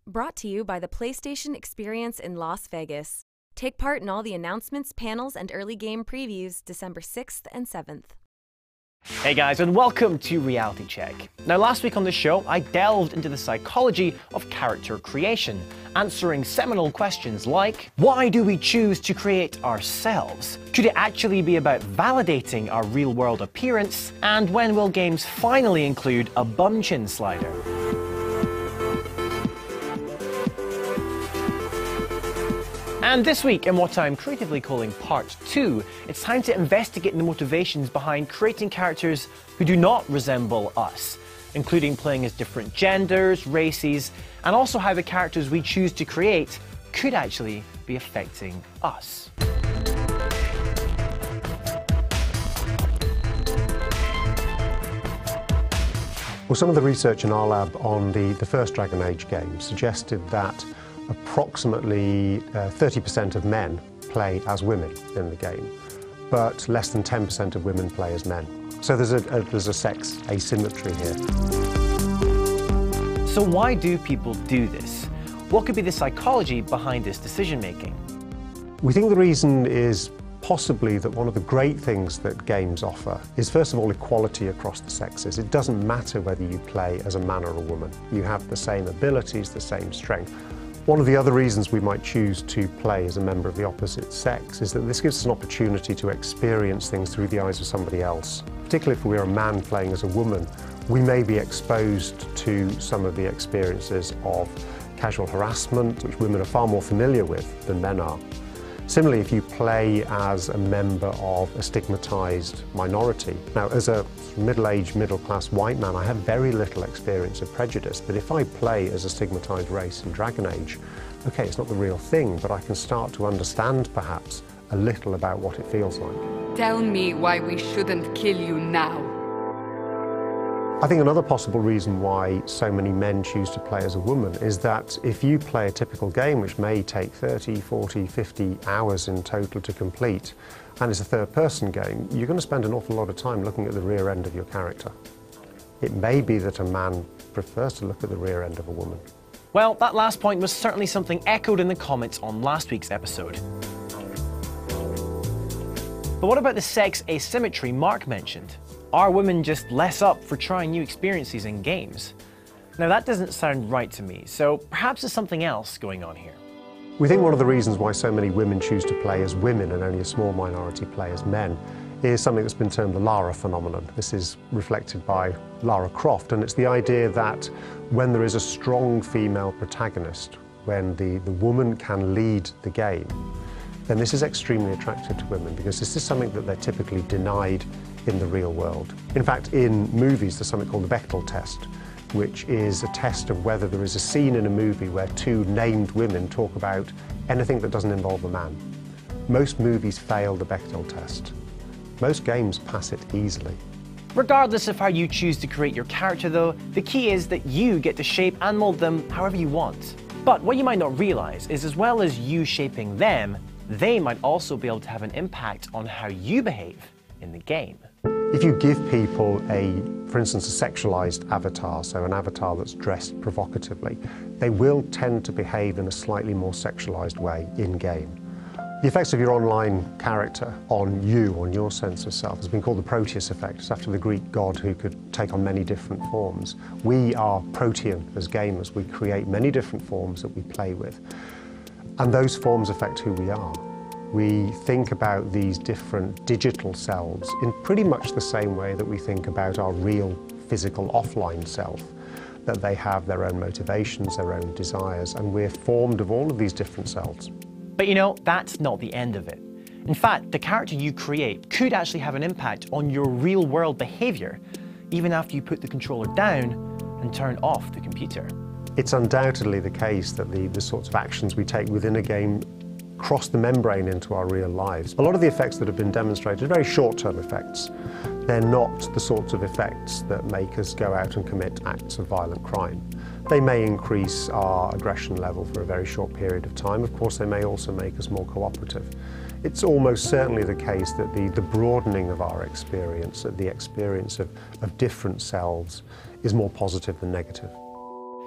Brought to you by the PlayStation Experience in Las Vegas. Take part in all the announcements, panels, and early game previews December 6th and 7th. Hey guys, and welcome to Reality Check. Now, last week on the show, I delved into the psychology of character creation, answering seminal questions like, why do we choose to create ourselves? Could it actually be about validating our real-world appearance? And when will games finally include a bum chin slider? And this week, in what I'm creatively calling Part 2, it's time to investigate the motivations behind creating characters who do not resemble us, including playing as different genders, races, and also how the characters we choose to create could actually be affecting us. Well, some of the research in our lab on the first Dragon Age game suggested that approximately 30% of men play as women in the game, but less than 10% of women play as men. So there's a sex asymmetry here. So why do people do this? What could be the psychology behind this decision-making? We think the reason is possibly that one of the great things that games offer is, first of all, equality across the sexes. It doesn't matter whether you play as a man or a woman. You have the same abilities, the same strength. One of the other reasons we might choose to play as a member of the opposite sex is that this gives us an opportunity to experience things through the eyes of somebody else. Particularly if we're a man playing as a woman, we may be exposed to some of the experiences of casual harassment, which women are far more familiar with than men are. Similarly, if you play as a member of a stigmatized minority. Now, as a middle-aged, middle-class white man, I have very little experience of prejudice, but if I play as a stigmatized race in Dragon Age, okay, it's not the real thing, but I can start to understand, perhaps, a little about what it feels like. Tell me why we shouldn't kill you now. I think another possible reason why so many men choose to play as a woman is that if you play a typical game, which may take 30, 40, 50 hours in total to complete, and it's a third-person game, you're going to spend an awful lot of time looking at the rear end of your character. It may be that a man prefers to look at the rear end of a woman. Well, that last point was certainly something echoed in the comments on last week's episode. But what about the sex asymmetry Mark mentioned? Are women just less up for trying new experiences in games? Now that doesn't sound right to me, so perhaps there's something else going on here. We think one of the reasons why so many women choose to play as women and only a small minority play as men is something that's been termed the Lara phenomenon. This is reflected by Lara Croft, and it's the idea that when there is a strong female protagonist, when the woman can lead the game, then this is extremely attractive to women because this is something that they're typically denied in the real world. In fact, in movies, there's something called the Bechdel test, which is a test of whether there is a scene in a movie where two named women talk about anything that doesn't involve a man. Most movies fail the Bechdel test. Most games pass it easily. Regardless of how you choose to create your character though, the key is that you get to shape and mold them however you want. But what you might not realize is as well as you shaping them, they might also be able to have an impact on how you behave in the game. If you give people for instance, a sexualized avatar, so an avatar that's dressed provocatively, they will tend to behave in a slightly more sexualized way in-game. The effects of your online character on you, on your sense of self, has been called the Proteus effect. It's after the Greek god who could take on many different forms. We are protean as gamers. We create many different forms that we play with. And those forms affect who we are. We think about these different digital selves in pretty much the same way that we think about our real physical offline self, that they have their own motivations, their own desires, and we're formed of all of these different selves. But you know, that's not the end of it. In fact, the character you create could actually have an impact on your real-world behavior, even after you put the controller down and turn off the computer. It's undoubtedly the case that the sorts of actions we take within a game cross the membrane into our real lives. A lot of the effects that have been demonstrated are very short-term effects. They're not the sorts of effects that make us go out and commit acts of violent crime. They may increase our aggression level for a very short period of time. Of course, they may also make us more cooperative. It's almost certainly the case that the broadening of our experience, the experience of different selves, is more positive than negative.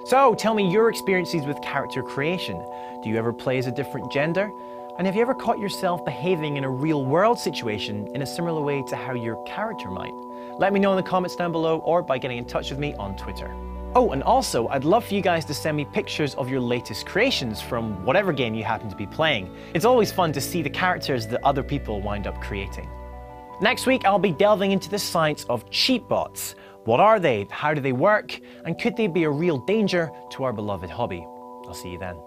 So tell me your experiences with character creation. Do you ever play as a different gender? And have you ever caught yourself behaving in a real-world situation in a similar way to how your character might? Let me know in the comments down below or by getting in touch with me on Twitter. Oh, and also, I'd love for you guys to send me pictures of your latest creations from whatever game you happen to be playing. It's always fun to see the characters that other people wind up creating. Next week, I'll be delving into the science of cheat bots. What are they? How do they work? And could they be a real danger to our beloved hobby? I'll see you then.